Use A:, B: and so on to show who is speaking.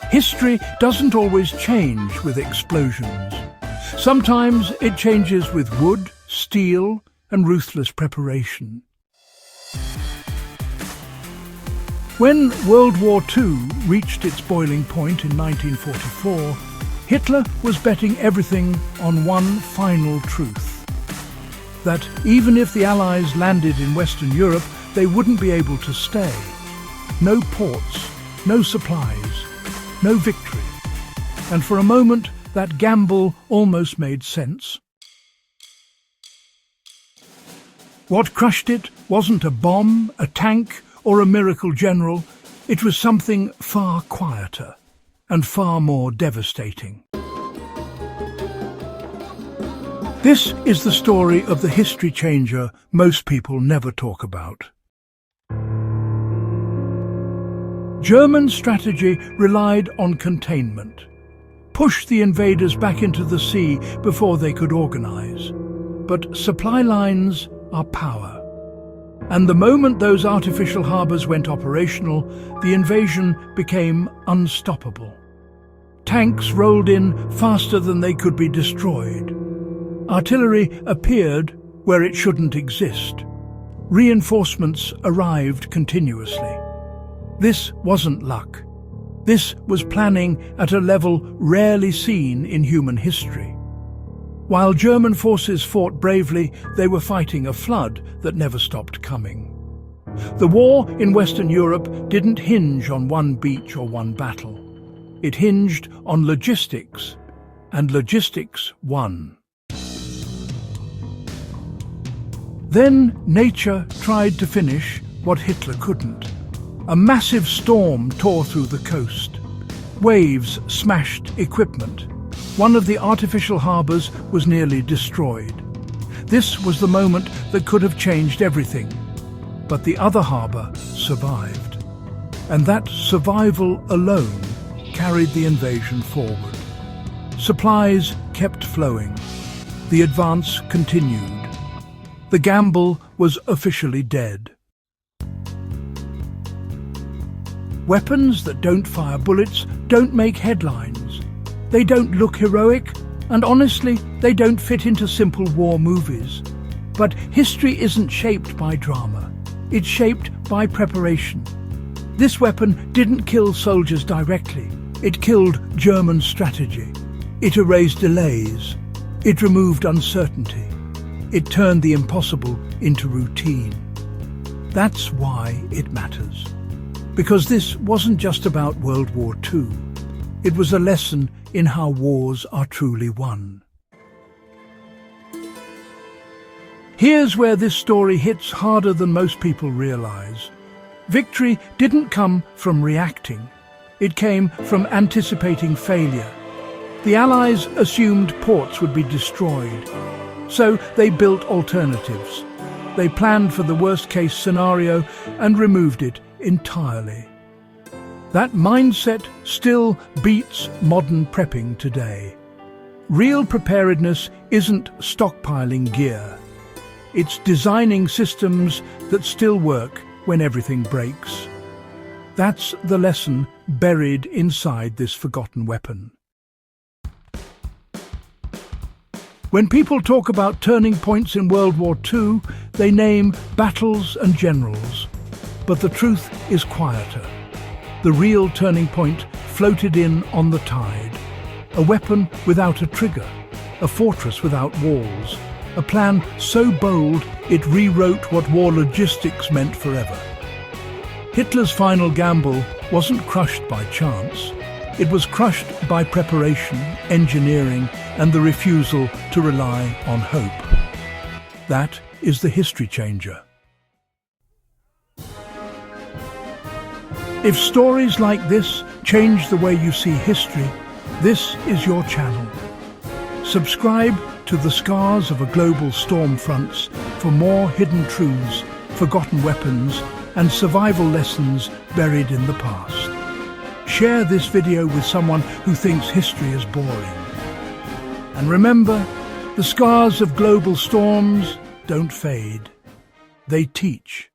A: History doesn't always change with explosions. Sometimes it changes with wood, steel, and ruthless preparation. When World War II reached its boiling point in 1944, Hitler was betting everything on one final truth: that even if the Allies landed in Western Europe, they wouldn't be able to stay. No ports, no supplies, no victory. And for a moment, that gamble almost made sense. What crushed it wasn't a bomb, a tank, or a miracle general. It was something far quieter and far more devastating. This is the story of the history changer most people never talk about. German strategy relied on containment. Push the invaders back into the sea before they could organize. But supply lines are power. And the moment those artificial harbours went operational, the invasion became unstoppable. Tanks rolled in faster than they could be destroyed. Artillery appeared where it shouldn't exist. Reinforcements arrived continuously. This wasn't luck. This was planning at a level rarely seen in human history. While German forces fought bravely, they were fighting a flood that never stopped coming. The war in Western Europe didn't hinge on one beach or one battle. It hinged on logistics, and logistics won. Then nature tried to finish what Hitler couldn't. A massive storm tore through the coast. Waves smashed equipment. One of the artificial harbours was nearly destroyed. This was the moment that could have changed everything. But the other harbour survived. And that survival alone carried the invasion forward. Supplies kept flowing. The advance continued. The gamble was officially dead. Weapons that don't fire bullets don't make headlines. They don't look heroic, and honestly, they don't fit into simple war movies. But history isn't shaped by drama. It's shaped by preparation. This weapon didn't kill soldiers directly. It killed German strategy. It erased delays. It removed uncertainty. It turned the impossible into routine. That's why it matters. Because this wasn't just about World War II. It was a lesson in how wars are truly won. Here's where this story hits harder than most people realize. Victory didn't come from reacting. It came from anticipating failure. The Allies assumed ports would be destroyed, so they built alternatives. They planned for the worst-case scenario and removed it entirely. That mindset still beats modern prepping today. Real preparedness isn't stockpiling gear. It's designing systems that still work when everything breaks. That's the lesson buried inside this forgotten weapon. When people talk about turning points in World War II, they name battles and generals. But the truth is quieter. The real turning point floated in on the tide. A weapon without a trigger, a fortress without walls, a plan so bold it rewrote what war logistics meant forever. Hitler's final gamble wasn't crushed by chance. It was crushed by preparation, engineering, and the refusal to rely on hope. That is the history changer. If stories like this change the way you see history, this is your channel. Subscribe to The Scars of a Global Storm Fronts for more hidden truths, forgotten weapons, and survival lessons buried in the past. Share this video with someone who thinks history is boring. And remember, the scars of global storms don't fade. They teach.